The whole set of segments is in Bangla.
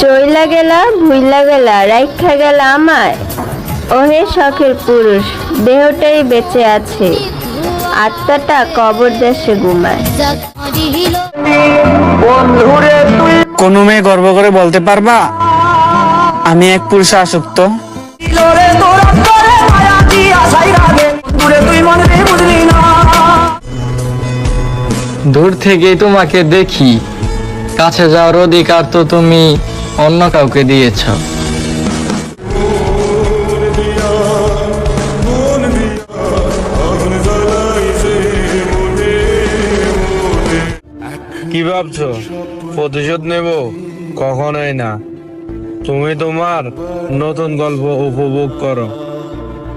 চইলা গেলা ভুইলা গেলা রাইখা গেলা আমায়, ওহে শখের পুরুষ দেহটাই বেঁচে আছে, আত্মাটা কবর দেশে ঘুমায়। কোন মেয়ে গর্ব করে বলতে পারবা আমি এক পুরুষে আসক্ত? দূর থেকেই তোমাকে দেখি, কাছে যাওয়ার অধিকার তো তুমি অন্য কাউকে দিয়েছ। কি ভাবছো প্রতিশোধ নেব? কখনোই না। তুমি তোমার নতুন গল্প উপভোগ করো।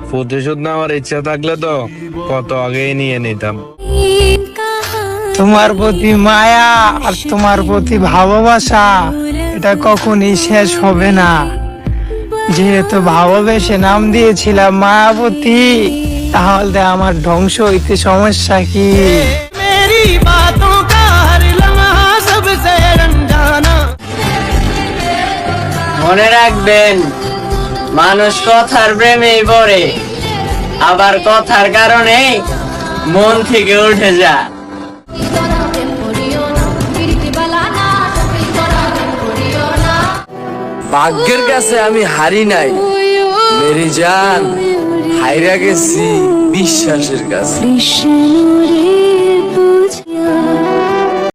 প্রতিশোধ নেওয়ার ইচ্ছা থাকলে তো কত আগেই নিয়ে নিতাম। তোমার প্রতি মায়া আর তোমার প্রতি ভালোবাসা এটা কখনই শেষ হবে না। যেহেতু ভালোবেসে নাম দিয়েছিলাম মায়াবতী, তাহলে আমার ধ্বংস হইতে সমস্যা কি? মনে রাখবেন, মানুষ কথার প্রেমেই পড়ে, আবার কথার কারণে মন থেকে উঠে যায়। ভাগ্যের কাছে আমি হারি নাই মেরি জান, হাইরা গেছি বিশ্বাসের কাছে।